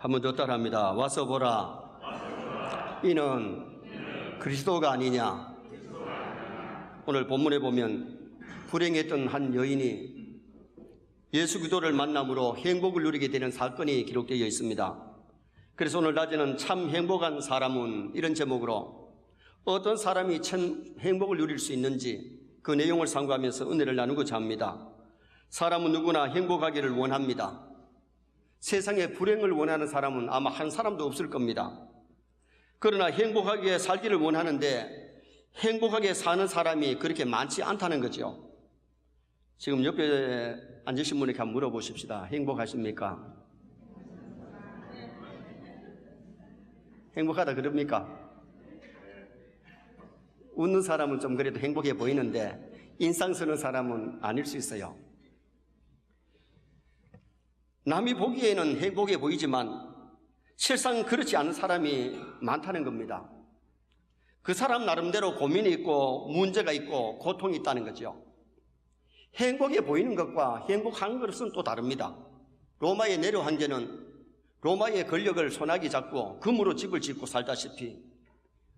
한 번 더 따라합니다. 와서 보라. 이는 그리스도가 아니냐. 오늘 본문에 보면 불행했던 한 여인이 예수 그리스도를 만남으로 행복을 누리게 되는 사건이 기록되어 있습니다. 그래서 오늘 낮에는 참 행복한 사람은 이런 제목으로 어떤 사람이 참 행복을 누릴 수 있는지 그 내용을 상고하면서 은혜를 나누고자 합니다. 사람은 누구나 행복하기를 원합니다. 세상에 불행을 원하는 사람은 아마 한 사람도 없을 겁니다. 그러나 행복하게 살기를 원하는데 행복하게 사는 사람이 그렇게 많지 않다는 거죠. 지금 옆에 앉으신 분에게 한번 물어보십시다. 행복하십니까? 행복하다 그럽니까? 웃는 사람은 좀 그래도 행복해 보이는데 인상 쓰는 사람은 아닐 수 있어요. 남이 보기에는 행복해 보이지만 실상 그렇지 않은 사람이 많다는 겁니다. 그 사람 나름대로 고민이 있고 문제가 있고 고통이 있다는 거죠. 행복해 보이는 것과 행복한 것은 또 다릅니다. 로마의 네로 황제는 로마의 권력을 손아귀 잡고 금으로 집을 짓고 살다시피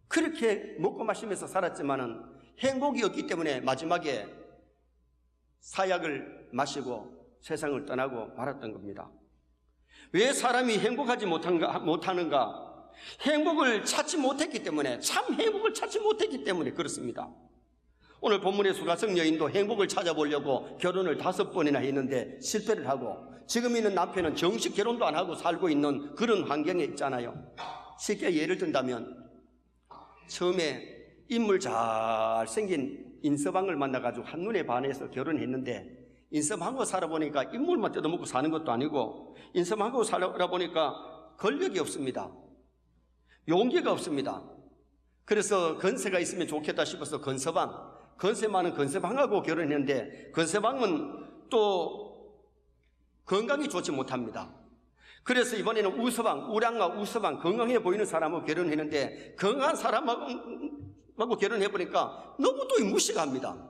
그렇게 먹고 마시면서 살았지만은 행복이 없기 때문에 마지막에 사약을 마시고 세상을 떠나고 말았던 겁니다. 왜 사람이 행복하지 못하는가? 행복을 찾지 못했기 때문에, 참 행복을 찾지 못했기 때문에 그렇습니다. 오늘 본문의 수가성 여인도 행복을 찾아보려고 결혼을 5번이나 했는데 실패를 하고 지금 있는 남편은 정식 결혼도 안 하고 살고 있는 그런 환경에 있잖아요. 쉽게 예를 든다면 처음에 인물 잘생긴 인서방을 만나가지고 한눈에 반해서 결혼했는데 인서방하고 살아보니까 인물만 뜯어먹고 사는 것도 아니고 인서방하고 살아보니까 권력이 없습니다. 용기가 없습니다. 그래서 건세가 있으면 좋겠다 싶어서 건세 많은 건세방하고 결혼했는데 건세방은 또 건강이 좋지 못합니다. 그래서 이번에는 우량과 우서방 건강해 보이는 사람하고 결혼했는데 건강한 사람하고 결혼해보니까 너무 또 무식합니다.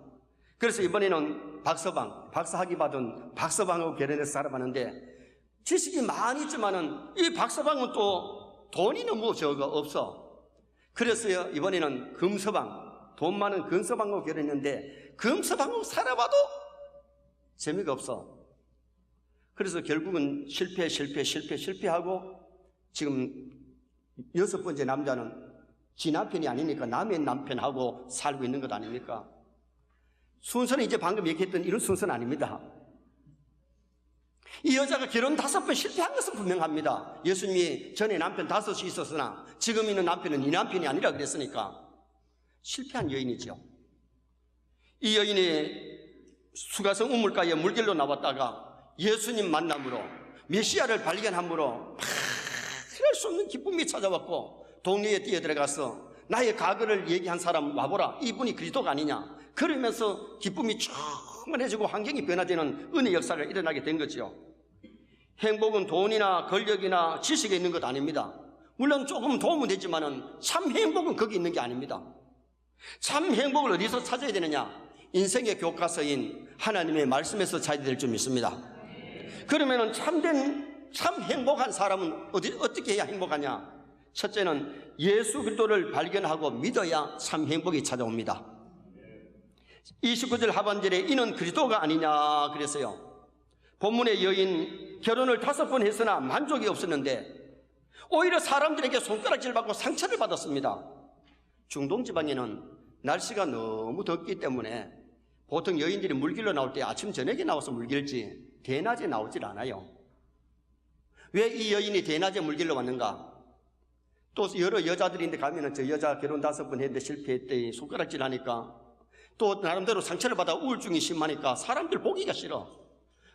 그래서 이번에는 박사학위 받은 박서방하고 결혼해서 살아봤는데 지식이 많이 있지만은 이 박서방은 또 돈이 너무 없어. 그래서 이번에는 금서방, 돈 많은 금서방하고 결혼했는데 금서방하고 살아봐도 재미가 없어. 그래서 결국은 실패하고 지금 6번째 남자는 지 남편이 아니니까 남의 남편하고 살고 있는 것 아닙니까? 순서는 이제 방금 얘기했던 이런 순서는 아닙니다. 이 여자가 결혼 5번 실패한 것은 분명합니다. 예수님이 전에 남편 5이 있었으나 지금 있는 남편은 이 남편이 아니라 그랬으니까 실패한 여인이죠. 이 여인이 수가성 우물가에 물길로 나왔다가 예수님 만남으로 메시아를 발견함으로 말할 수 없는 기쁨이 찾아왔고 동네에 뛰어들어가서 나의 과거를 얘기한 사람 와보라. 이분이 그리스도가 아니냐. 그러면서 기쁨이 충만해지고 환경이 변화되는 은혜 역사가 일어나게 된 거죠. 행복은 돈이나 권력이나 지식에 있는 것 아닙니다. 물론 조금 도움은 되지만은 참 행복은 거기 있는 게 아닙니다. 참 행복을 어디서 찾아야 되느냐? 인생의 교과서인 하나님의 말씀에서 찾아야 될 줄 믿습니다. 그러면은 참 행복한 사람은 어떻게 해야 행복하냐? 첫째는 예수 그리스도를 발견하고 믿어야 참 행복이 찾아옵니다. 29절 하반절에 이는 그리스도가 아니냐 그랬어요. 본문의 여인 결혼을 5번 했으나 만족이 없었는데 오히려 사람들에게 손가락질 받고 상처를 받았습니다. 중동 지방에는 날씨가 너무 덥기 때문에 보통 여인들이 물길로 나올 때 아침 저녁에 나와서 물길지 대낮에 나오질 않아요. 왜 이 여인이 대낮에 물길로 왔는가? 또 여러 여자들인데 가면은 저 여자 결혼 5번 했는데 실패했대 손가락질 하니까 또 나름대로 상처를 받아 우울증이 심하니까 사람들 보기가 싫어.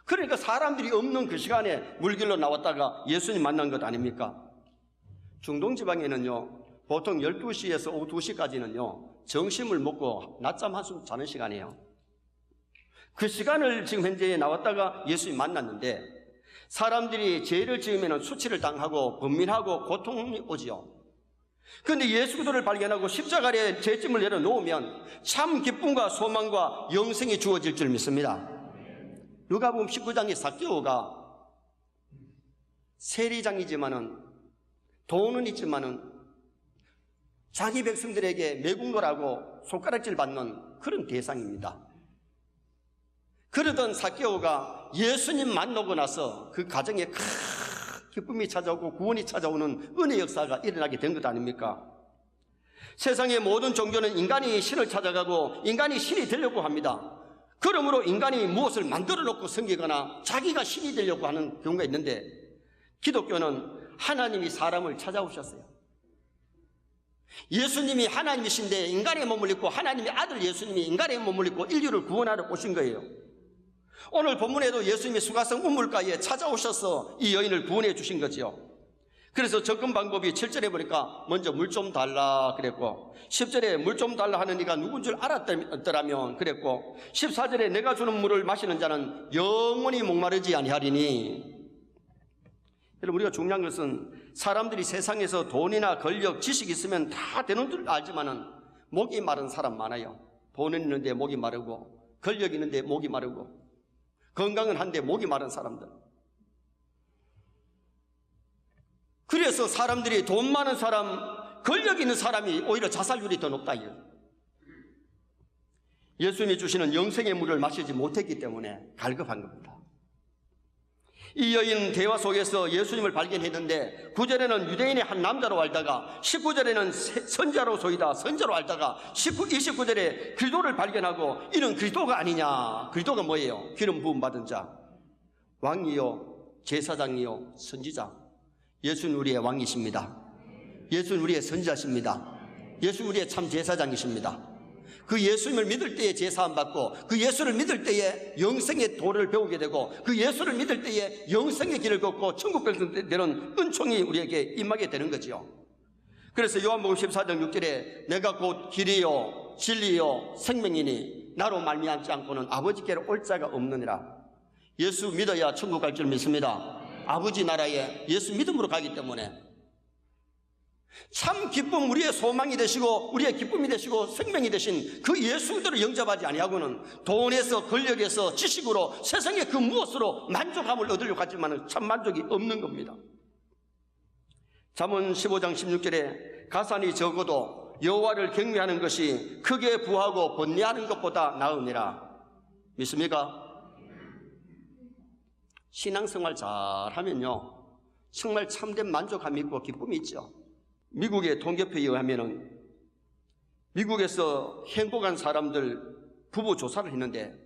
그러니까 사람들이 없는 그 시간에 물길로 나왔다가 예수님 만난 것 아닙니까? 중동 지방에는요 보통 12시에서 오후 2시까지는요 점심을 먹고 낮잠 한숨 자는 시간이에요. 그 시간을 지금 현재 나왔다가 예수님 만났는데 사람들이 죄를 지으면 수치를 당하고 번민하고 고통이 오지요. 그런데 예수 그리스도를 발견하고 십자가 아래 죄짐을 내려놓으면 참 기쁨과 소망과 영생이 주어질 줄 믿습니다. 누가복음 19장에 세리장이지만은 돈은 있지만은 자기 백성들에게 매국노라고 손가락질 받는 그런 대상입니다. 그러던 삭개오가 예수님 만나고 나서 그 가정에 큰 기쁨이 찾아오고 구원이 찾아오는 은혜 역사가 일어나게 된 것 아닙니까? 세상의 모든 종교는 인간이 신을 찾아가고 인간이 신이 되려고 합니다. 그러므로 인간이 무엇을 만들어 놓고 섬기거나 자기가 신이 되려고 하는 경우가 있는데, 기독교는 하나님이 사람을 찾아오셨어요. 예수님이 하나님이신데 인간의 몸을 입고, 하나님의 아들 예수님이 인간의 몸을 입고 인류를 구원하러 오신 거예요. 오늘 본문에도 예수님이 수가성 우물가에 찾아오셔서 이 여인을 구원해 주신 거지요. 그래서 접근 방법이 7절에 보니까 먼저 물 좀 달라 그랬고, 10절에 물 좀 달라 하는 이가 누군 줄 알았더라면 그랬고, 14절에 내가 주는 물을 마시는 자는 영원히 목마르지 아니하리니. 여러분, 우리가 중요한 것은 사람들이 세상에서 돈이나 권력, 지식이 있으면 다 되는 줄 알지만은 목이 마른 사람 많아요. 돈은 있는데 목이 마르고, 권력이 있는데 목이 마르고, 건강은 한데 목이 마른 사람들. 그래서 사람들이 돈 많은 사람, 권력 있는 사람이 오히려 자살률이 더 높다. 예수님이 주시는 영생의 물을 마시지 못했기 때문에 갈급한 겁니다. 이 여인은 대화 속에서 예수님을 발견했는데 9절에는 유대인의 한 남자로 알다가 19절에는 선자로소이다 선자로 알다가 29절에 그리스도를 발견하고 이는 그리스도가 아니냐. 그리스도가 뭐예요? 기름 부음 받은 자, 왕이요 제사장이요 선지자. 예수는 우리의 왕이십니다. 예수는 우리의 선지자십니다. 예수는 우리의 참 제사장이십니다. 그 예수님을 믿을 때에 제사함 받고, 그 예수를 믿을 때에 영생의 도를 배우게 되고, 그 예수를 믿을 때에 영생의 길을 걷고 천국 백성 되는 은총이 우리에게 임하게 되는 거지요. 그래서 요한복음 14장 6절에 내가 곧 길이요 진리요 생명이니 나로 말미암지 않고는 아버지께로 올 자가 없느니라. 예수 믿어야 천국 갈 줄 믿습니다. 아버지 나라에 예수 믿음으로 가기 때문에 참 기쁨, 우리의 소망이 되시고 우리의 기쁨이 되시고 생명이 되신 그 예수들을 영접하지 아니하고는 돈에서 권력에서 지식으로 세상의 그 무엇으로 만족함을 얻으려고 하지만 참 만족이 없는 겁니다. 잠언 15장 16절에 가산이 적어도 여호와를 경외하는 것이 크게 부하고 번뇌하는 것보다 나으니라. 믿습니까? 신앙생활 잘하면요 정말 참된 만족감이 있고 기쁨이 있죠. 미국의 통계표에 의하면 미국에서 행복한 사람들 부부 조사를 했는데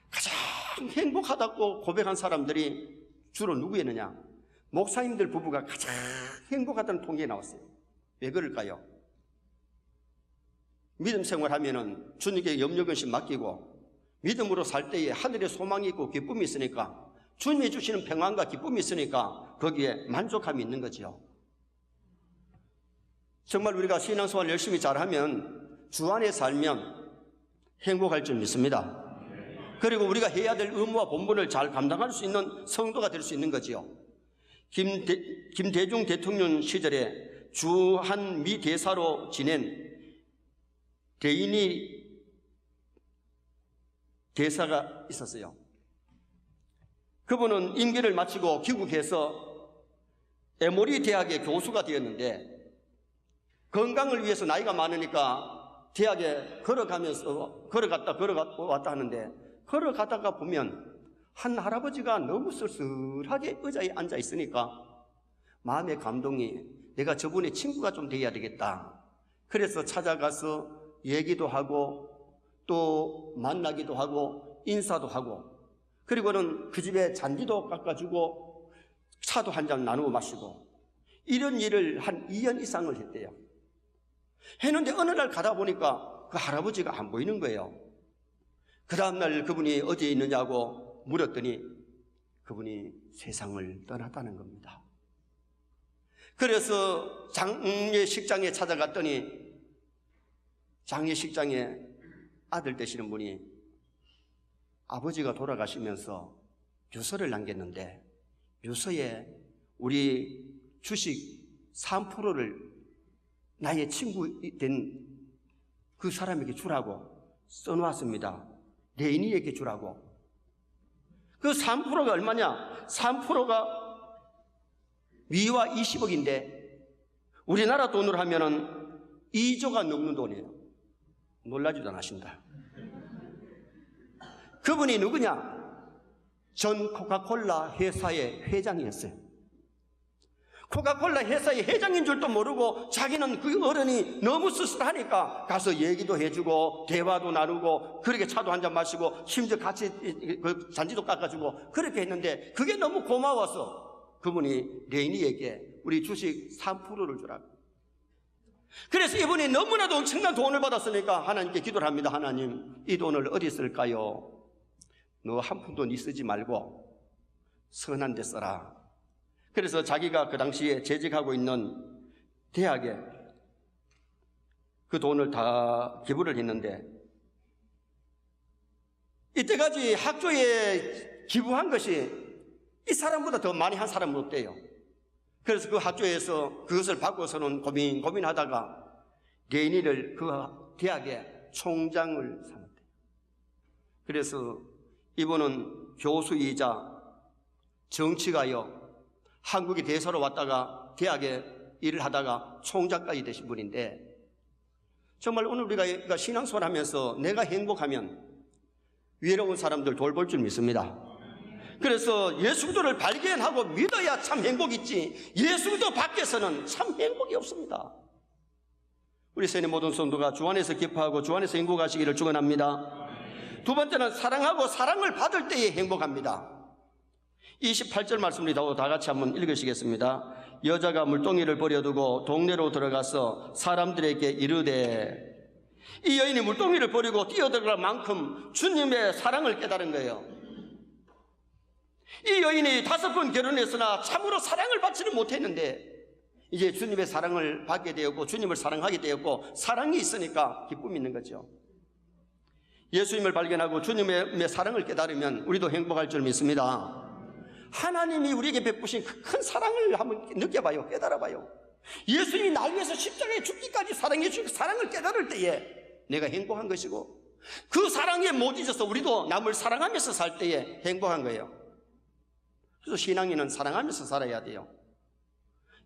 가장 행복하다고 고백한 사람들이 주로 누구였느냐? 목사님들 부부가 가장 행복하다는 통계에 나왔어요. 왜 그럴까요? 믿음 생활하면은 주님께 염려근심 맡기고 믿음으로 살 때에 하늘에 소망이 있고 기쁨이 있으니까, 주님이 주시는 평안과 기쁨이 있으니까 거기에 만족감이 있는 거죠. 정말 우리가 신앙생활 열심히 잘하면, 주 안에 살면 행복할 줄 믿습니다. 그리고 우리가 해야 될 의무와 본분을 잘 감당할 수 있는 성도가 될 수 있는 거지요. 김대중 대통령 시절에 주한 미 대사로 지낸 대인이 대사가 있었어요. 그분은 임기를 마치고 귀국해서 에모리 대학의 교수가 되었는데, 건강을 위해서 나이가 많으니까 대학에 걸어갔다 왔다 하는데, 걸어가다가 보면 한 할아버지가 너무 쓸쓸하게 의자에 앉아 있으니까 마음의 감동이, 내가 저분의 친구가 좀 돼야 되겠다. 그래서 찾아가서 얘기도 하고 또 만나기도 하고 인사도 하고, 그리고는 그 집에 잔디도 깎아주고 차도 한 잔 나누어 마시고, 이런 일을 한 2년 이상을 했대요. 했는데 어느 날 가다 보니까 그 할아버지가 안 보이는 거예요. 그 다음날 그분이 어디에 있느냐고 물었더니 그분이 세상을 떠났다는 겁니다. 그래서 장례식장에 찾아갔더니 장례식장에 아들 되시는 분이 아버지가 돌아가시면서 묘서를 남겼는데, 묘서에 우리 주식 3%를 나의 친구 된 그 사람에게 주라고 써놓았습니다. 레인이에게 주라고. 그 3%가 얼마냐? 3%가 미화 20억인데 우리나라 돈으로 하면은 2조가 넘는 돈이에요. 놀라지도 않으신다. 그분이 누구냐? 전 코카콜라 회사의 회장이었어요. 코카콜라 회사의 회장인 줄도 모르고 자기는 그 어른이 너무 쓸쓸하니까 가서 얘기도 해주고 대화도 나누고 그렇게 차도 한잔 마시고 심지어 같이 그 잔디도 깎아주고 그렇게 했는데 그게 너무 고마워서 그분이 레이니에게 우리 주식 3%를 주라고. 그래서 이분이 너무나도 엄청난 돈을 받았으니까 하나님께 기도를 합니다. 하나님, 이 돈을 어디 쓸까요? 너 한 푼도 니 쓰지 말고 선한 데 써라. 그래서 자기가 그 당시에 재직하고 있는 대학에 그 돈을 다 기부를 했는데 이때까지 학교에 기부한 것이 이 사람보다 더 많이 한 사람은 없대요. 그래서 그 학교에서 그것을 받고서는 고민하다가 레이니를 그 대학의 총장을 삼았대요. 그래서 이분은 교수이자 정치가요, 한국에 대사로 왔다가 대학에 일을 하다가 총장까지 되신 분인데 정말 오늘 우리가 신앙생활 하면서 내가 행복하면 외로운 사람들 돌볼 줄 믿습니다. 그래서 예수 그리스도를 발견하고 믿어야 참 행복이 있지 예수 그리스도 밖에서는 참 행복이 없습니다. 우리 세계 모든 성도가 주 안에서 기뻐하고 주 안에서 행복하시기를 축원합니다. 두 번째는 사랑하고 사랑을 받을 때에 행복합니다. 28절 말씀을 다 같이 한번 읽으시겠습니다. 여자가 물동이를 버려두고 동네로 들어가서 사람들에게 이르되, 이 여인이 물동이를 버리고 뛰어들어갈 만큼 주님의 사랑을 깨달은 거예요. 이 여인이 5번 결혼했으나 참으로 사랑을 받지는 못했는데 이제 주님의 사랑을 받게 되었고 주님을 사랑하게 되었고 사랑이 있으니까 기쁨이 있는 거죠. 예수님을 발견하고 주님의 사랑을 깨달으면 우리도 행복할 줄 믿습니다. 하나님이 우리에게 베푸신 그 큰 사랑을 한번 느껴봐요. 깨달아봐요. 예수님이 날 위해서 십자가에 죽기까지 사랑해 주신 그 사랑을 깨달을 때에 내가 행복한 것이고 그 사랑에 못 잊어서 우리도 남을 사랑하면서 살 때에 행복한 거예요. 그래서 신앙인은 사랑하면서 살아야 돼요.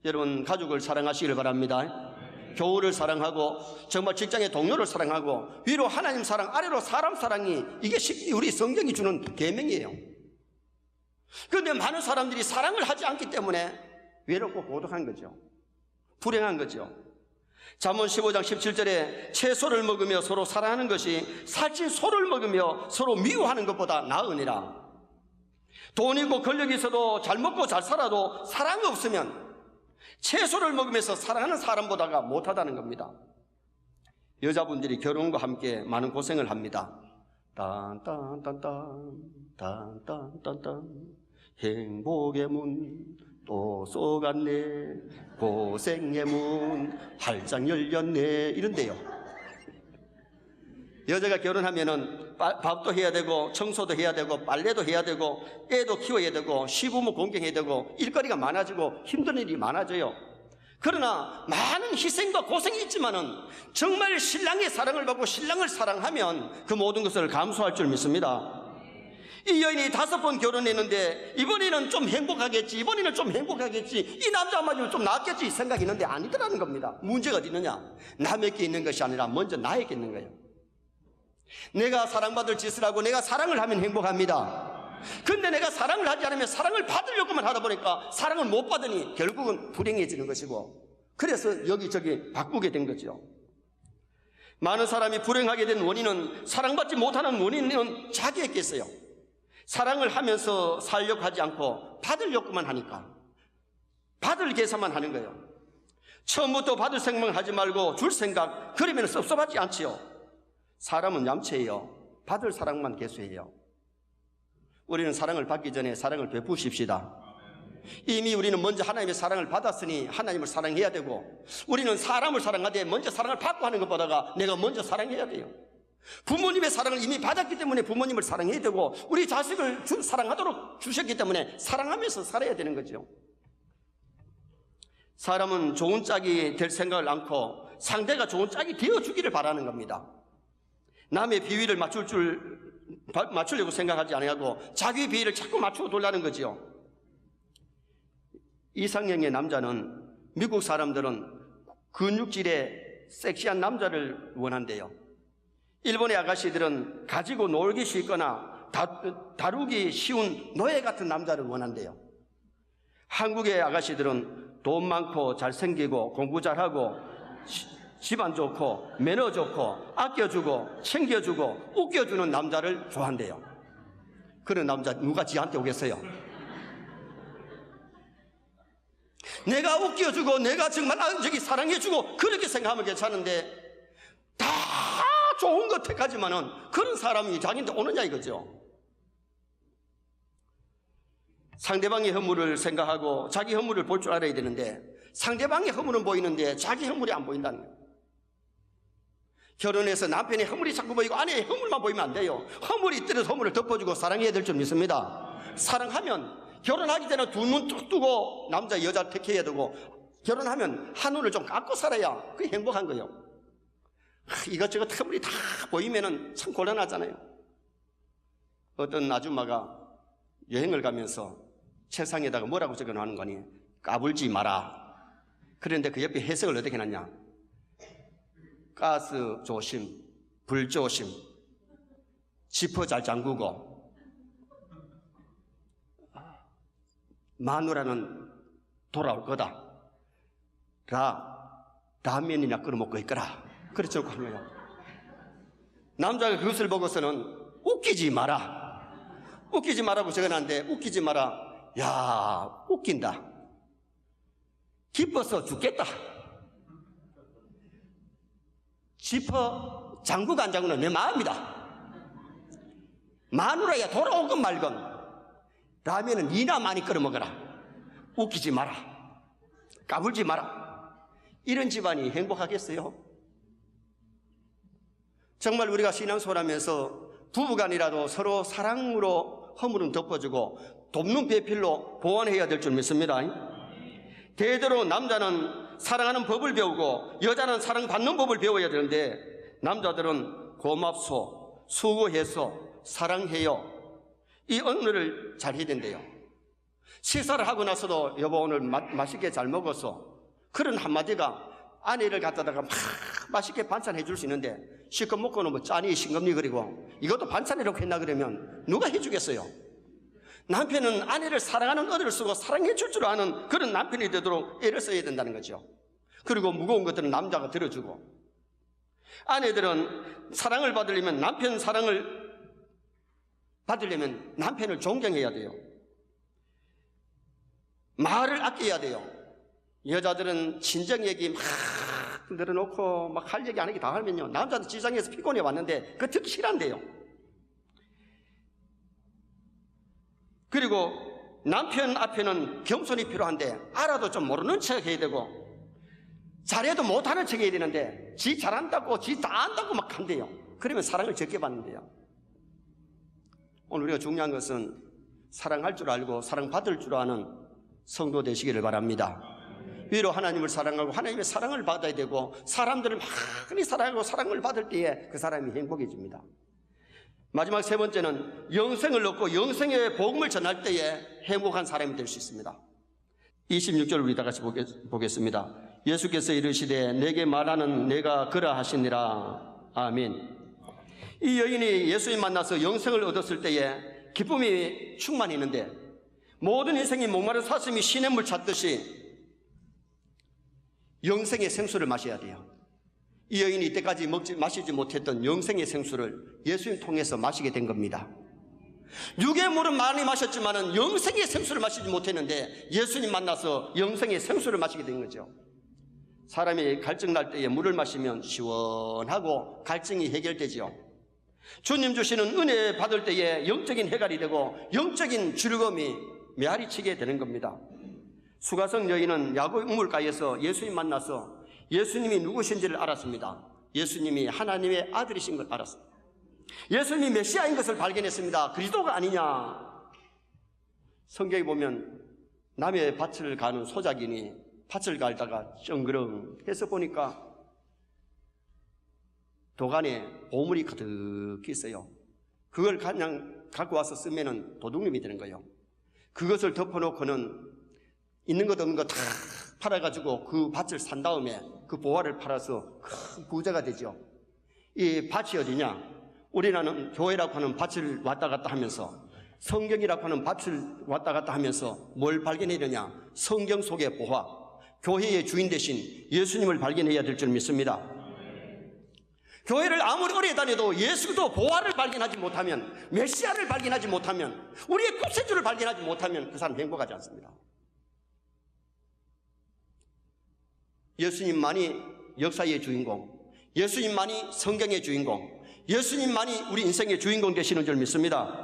여러분 가족을 사랑하시길 바랍니다. 교우를 사랑하고 정말 직장의 동료를 사랑하고 위로 하나님 사랑 아래로 사람 사랑이 이게 우리 성경이 주는 계명이에요. 그런데 많은 사람들이 사랑을 하지 않기 때문에 외롭고 고독한 거죠. 불행한 거죠. 잠언 15장 17절에 채소를 먹으며 서로 사랑하는 것이 살찐 소를 먹으며 서로 미워하는 것보다 나으니라. 돈 있고 권력이 있어도 잘 먹고 잘 살아도 사랑이 없으면 채소를 먹으면서 사랑하는 사람보다가 못하다는 겁니다. 여자분들이 결혼과 함께 많은 고생을 합니다. 딴딴딴딴 딴딴딴딴 행복의 문 또 쏘갔네 고생의 문 활짝 열렸네 이런데요. 여자가 결혼하면은 밥도 해야 되고 청소도 해야 되고 빨래도 해야 되고 애도 키워야 되고 시부모 공경해야 되고 일거리가 많아지고 힘든 일이 많아져요. 그러나 많은 희생과 고생이 있지만은 정말 신랑의 사랑을 받고 신랑을 사랑하면 그 모든 것을 감수할 줄 믿습니다. 이 여인이 5번 결혼했는데 이번에는 좀 행복하겠지, 이번에는 좀 행복하겠지, 이 남자 맞으면 좀 낫겠지 생각이 있는데 아니더라는 겁니다. 문제가 어디 있느냐? 남에게 있는 것이 아니라 먼저 나에게 있는 거예요. 내가 사랑받을 짓을 하고 내가 사랑을 하면 행복합니다. 근데 내가 사랑을 하지 않으면 사랑을 받으려고만 하다 보니까 사랑을 못 받으니 결국은 불행해지는 것이고 그래서 여기저기 바꾸게 된 거죠. 많은 사람이 불행하게 된 원인은 사랑받지 못하는 원인은 자기에게 있어요. 사랑을 하면서 살려고 하지 않고 받으려고만 하니까 받을 계산만 하는 거예요. 처음부터 받을 생각을 하지 말고 줄 생각 그러면 섭섭하지 않지요. 사람은 얌체예요. 받을 사랑만 계수해요. 우리는 사랑을 받기 전에 사랑을 베푸십시다. 이미 우리는 먼저 하나님의 사랑을 받았으니 하나님을 사랑해야 되고 우리는 사람을 사랑하되 먼저 사랑을 받고 하는 것보다가 내가 먼저 사랑해야 돼요. 부모님의 사랑을 이미 받았기 때문에 부모님을 사랑해야 되고 우리 자식을 사랑하도록 주셨기 때문에 사랑하면서 살아야 되는 거죠. 사람은 좋은 짝이 될 생각을 않고 상대가 좋은 짝이 되어주기를 바라는 겁니다. 남의 비위를 맞추려고 생각하지 않아도 자기의 비위를 자꾸 맞추고 돌라는 거죠. 이상형의 남자는 미국 사람들은 근육질의 섹시한 남자를 원한대요. 일본의 아가씨들은 가지고 놀기 쉽거나 다루기 쉬운 노예 같은 남자를 원한대요. 한국의 아가씨들은 돈 많고 잘생기고 공부 잘하고 집안 좋고 매너 좋고 아껴주고 챙겨주고 웃겨주는 남자를 좋아한대요. 그런 남자 누가 지한테 오겠어요? 내가 웃겨주고 내가 정말 사랑해주고 그렇게 생각하면 괜찮은데 다 좋은 것 택하지만은 그런 사람이 자기한테 오느냐 이거죠. 상대방의 허물을 생각하고 자기 허물을 볼 줄 알아야 되는데 상대방의 허물은 보이는데 자기 허물이 안 보인다는 거예요. 결혼해서 남편의 허물이 자꾸 보이고 아내의 허물만 보이면 안 돼요. 허물이 있더라도 허물을 덮어주고 사랑해야 될 줄 믿습니다. 사랑하면 결혼하기 전에 두 눈 뚝 뜨고 남자 여자 택해야 되고 결혼하면 한 눈을 좀 감고 살아야 그게 행복한 거예요. 이것저것 허물이 다 보이면 참 곤란하잖아요. 어떤 아줌마가 여행을 가면서 책상에다가 뭐라고 적어놓는 거니? 까불지 마라. 그런데 그 옆에 해석을 어떻게 해놨냐? 가스 조심, 불 조심, 지퍼 잘 잠그고, 마누라는 돌아올 거다. 라면이나 끓여 먹고 있거라. 그렇죠, 하는 거예요. 남자가 그것을 보고서는 웃기지 마라. 웃기지 마라고 적어놨는데 웃기지 마라. 야, 웃긴다. 기뻐서 죽겠다. 지퍼 잠그고 안 잠그는 내 마음이다. 마누라야 돌아온 건 말건 라면은 니나 많이 끓여 먹어라. 웃기지 마라. 까불지 마라. 이런 집안이 행복하겠어요? 정말 우리가 신앙생활하면서 부부간이라도 서로 사랑으로 허물은 덮어주고 돕는 배필로 보완해야 될 줄 믿습니다. 대대로 남자는 사랑하는 법을 배우고 여자는 사랑받는 법을 배워야 되는데 남자들은 고맙소, 수고해서, 사랑해요, 이 언어를 잘 해야 된대요. 식사를 하고 나서도 여보 오늘 맛있게 잘 먹었어, 그런 한마디가 아내를 갖다가 막 맛있게 반찬해 줄 수 있는데 실컷 먹고는 뭐 짠이 싱겁니 그리고 이것도 반찬이라고 했나 그러면 누가 해주겠어요? 남편은 아내를 사랑하는 언어를 쓰고 사랑해 줄 줄 아는 그런 남편이 되도록 애를 써야 된다는 거죠. 그리고 무거운 것들은 남자가 들어주고, 아내들은 사랑을 받으려면 남편 사랑을 받으려면 남편을 존경해야 돼요. 말을 아껴야 돼요. 여자들은 친정 얘기 막 늘어놓고 막 할 얘기 안 하기 다 하면요 남자도 지장에서 피곤해 왔는데 그거 듣기 싫어한대요. 그리고 남편 앞에는 겸손이 필요한데 알아도 좀 모르는 척 해야 되고 잘해도 못하는 척 해야 되는데 지 잘한다고 지 다 안다고 막 한대요. 그러면 사랑을 적게 받는데요. 오늘 우리가 중요한 것은 사랑할 줄 알고 사랑받을 줄 아는 성도 되시기를 바랍니다. 위로 하나님을 사랑하고 하나님의 사랑을 받아야 되고 사람들을 많이 사랑하고 사랑을 받을 때에 그 사람이 행복해집니다. 마지막 세 번째는 영생을 얻고 영생의 복음을 전할 때에 행복한 사람이 될 수 있습니다. 26절을 우리 다 같이 보겠습니다. 예수께서 이르시되 내게 말하는 내가 그러하시니라. 아멘. 이 여인이 예수님 만나서 영생을 얻었을 때에 기쁨이 충만했는데 모든 인생이 목마른 사슴이 시냇물 찾듯이 영생의 생수를 마셔야 돼요. 이 여인이 이때까지 마시지 못했던 영생의 생수를 예수님 통해서 마시게 된 겁니다. 육의 물은 많이 마셨지만 영생의 생수를 마시지 못했는데 예수님 만나서 영생의 생수를 마시게 된 거죠. 사람이 갈증 날 때에 물을 마시면 시원하고 갈증이 해결되죠. 주님 주시는 은혜 받을 때에 영적인 해결이 되고 영적인 즐거움이 메아리치게 되는 겁니다. 수가성 여인은 야곱 우물가에서 예수님 만나서 예수님이 누구신지를 알았습니다. 예수님이 하나님의 아들이신 걸 알았습니다. 예수님이 메시아인 것을 발견했습니다. 그리스도가 아니냐. 성경에 보면 남의 밭을 가는 소작인이 밭을 갈다가 쩡그렁해서 보니까 도간에 보물이 가득 있어요. 그걸 그냥 갖고 와서 쓰면 도둑놈이 되는 거예요. 그것을 덮어놓고는 있는 것 없는 거 다 팔아가지고 그 밭을 산 다음에 그 보화를 팔아서 큰 부자가 되죠. 이 밭이 어디냐? 우리나라는 교회라고 하는 밭을 왔다 갔다 하면서, 성경이라고 하는 밭을 왔다 갔다 하면서 뭘 발견해야 되냐? 성경 속의 보화, 교회의 주인 되신 예수님을 발견해야 될 줄 믿습니다. 교회를 아무리 오래 다녀도 예수도 보화를 발견하지 못하면, 메시아를 발견하지 못하면, 우리의 구세주를 발견하지 못하면 그 사람 행복하지 않습니다. 예수님만이 역사의 주인공, 예수님만이 성경의 주인공, 예수님만이 우리 인생의 주인공 되시는 줄 믿습니다.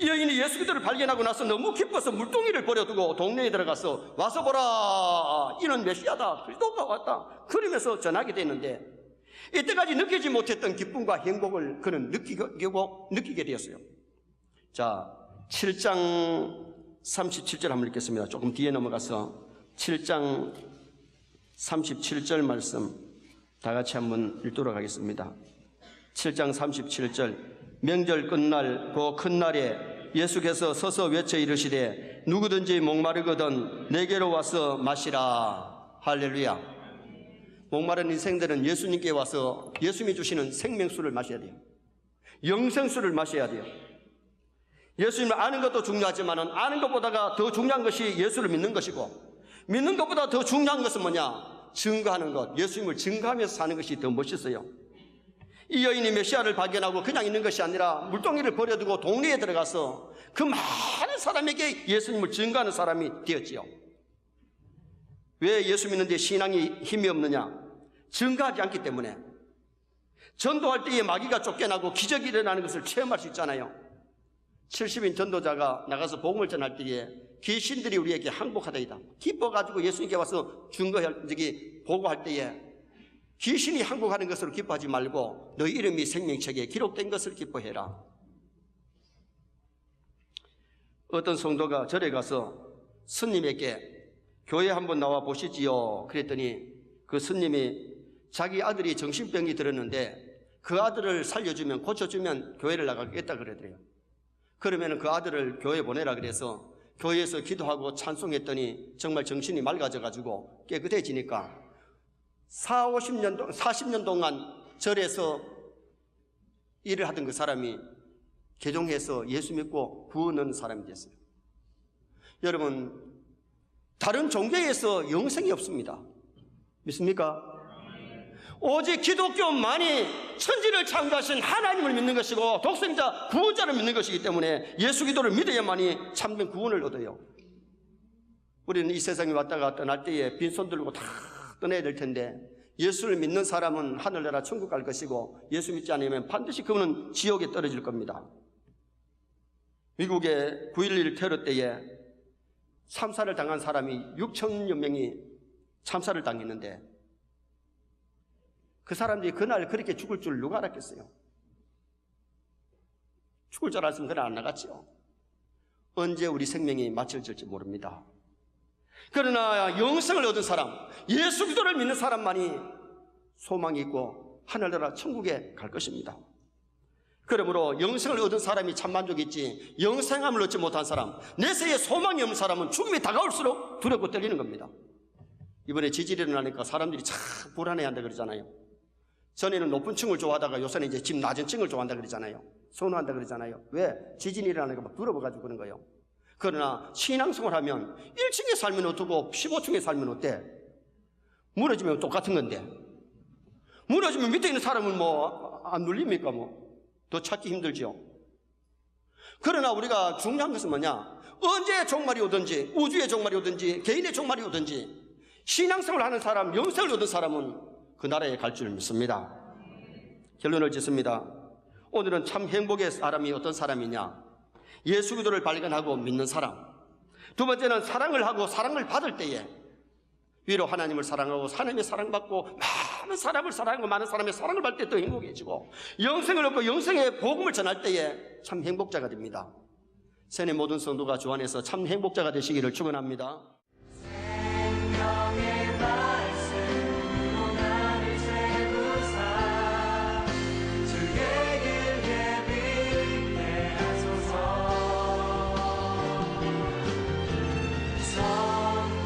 이 여인이 예수 그리스도를 발견하고 나서 너무 기뻐서 물동이를 버려두고 동네에 들어가서 와서 보라, 이는 메시아다, 그리스도가 왔다, 그러면서 전하게 됐는데, 이때까지 느끼지 못했던 기쁨과 행복을 그는 느끼게 되었어요. 자, 7장 37절 한번 읽겠습니다. 조금 뒤에 넘어가서 7장 37절 말씀 다 같이 한번 읽도록 하겠습니다. 7장 37절. 명절 끝날 그 큰 날에 예수께서 서서 외쳐 이르시되 누구든지 목마르거든 내게로 와서 마시라. 할렐루야. 목마른 인생들은 예수님께 와서 예수님이 주시는 생명수를 마셔야 돼요. 영생수를 마셔야 돼요. 예수님을 아는 것도 중요하지만 아는 것보다가 더 중요한 것이 예수를 믿는 것이고, 믿는 것보다 더 중요한 것은 뭐냐? 증거하는 것. 예수님을 증거하면서 사는 것이 더 멋있어요. 이 여인이 메시아를 발견하고 그냥 있는 것이 아니라 물동이를 버려두고 동네에 들어가서 그 많은 사람에게 예수님을 증거하는 사람이 되었지요. 왜 예수 믿는데 신앙이 힘이 없느냐? 증거하지 않기 때문에. 전도할 때에 마귀가 쫓겨나고 기적이 일어나는 것을 체험할 수 있잖아요. 70인 전도자가 나가서 복음을 전할 때에 귀신들이 우리에게 항복하다이다, 기뻐가지고 예수님께 와서 보고할 때에 귀신이 항복하는 것으로 기뻐하지 말고 너희 이름이 생명책에 기록된 것을 기뻐해라. 어떤 성도가 절에 가서 스님에게 교회 한번 나와 보시지요 그랬더니 그 스님이 자기 아들이 정신병이 들었는데 그 아들을 살려주면, 고쳐주면 교회를 나가겠다 그러더래요. 그러면 그 아들을 교회 보내라 그래서 교회에서 기도하고 찬송했더니 정말 정신이 맑아져가지고 깨끗해지니까 40년 동안 절에서 일을 하던 그 사람이 개종해서 예수 믿고 구원하는 사람이 됐어요. 여러분, 다른 종교에서 영생이 없습니다. 믿습니까? 오직 기독교만이 천지를 창조하신 하나님을 믿는 것이고 독생자 구원자를 믿는 것이기 때문에 예수 기도를 믿어야만이 참된 구원을 얻어요. 우리는 이 세상에 왔다가 떠날 때에 빈손 들고 다 떠나야 될 텐데, 예수를 믿는 사람은 하늘나라 천국 갈 것이고 예수 믿지 않으면 반드시 그분은 지옥에 떨어질 겁니다. 미국의 9.11 테러 때에 참사를 당한 사람이 6천여 명이 참사를 당했는데 그 사람들이 그날 그렇게 죽을 줄 누가 알았겠어요? 죽을 줄 알았으면 그날 안 나갔죠. 언제 우리 생명이 마쳐질지 모릅니다. 그러나 영생을 얻은 사람, 예수 그리스도를 믿는 사람만이 소망이 있고 하늘나라 천국에 갈 것입니다. 그러므로 영생을 얻은 사람이 참 만족했지, 영생함을 얻지 못한 사람, 내세에 소망이 없는 사람은 죽음이 다가올수록 두렵고 떨리는 겁니다. 이번에 지진이 일어나니까 사람들이 참 불안해한다 그러잖아요. 전에는 높은 층을 좋아하다가 요새는 이제 집 낮은 층을 좋아한다 그러잖아요. 선호한다 그러잖아요. 왜? 지진이 일어나니까 막 두려워가지고 그런 거예요. 그러나 신앙생활 하면 1층에 살면 어떻고 15층에 살면 어때? 무너지면 똑같은 건데, 무너지면 밑에 있는 사람은 뭐 안 눌립니까? 뭐 더 찾기 힘들죠. 그러나 우리가 중요한 것은 뭐냐? 언제 종말이 오든지, 우주의 종말이 오든지, 개인의 종말이 오든지, 신앙생활 하는 사람, 영생을 얻은 사람은 그 나라에 갈 줄 믿습니다. 결론을 짓습니다. 오늘은 참 행복의 사람이 어떤 사람이냐? 예수 그리스도를 발견하고 믿는 사람. 두 번째는 사랑을 하고 사랑을 받을 때에, 위로 하나님을 사랑하고 하나님의 사랑받고 많은 사람을 사랑하고 많은 사람의 사랑을 받을 때 더 행복해지고, 영생을 얻고 영생의 복음을 전할 때에 참 행복자가 됩니다. 세뇌 모든 성도가 주 안에서 참 행복자가 되시기를 축원합니다. 성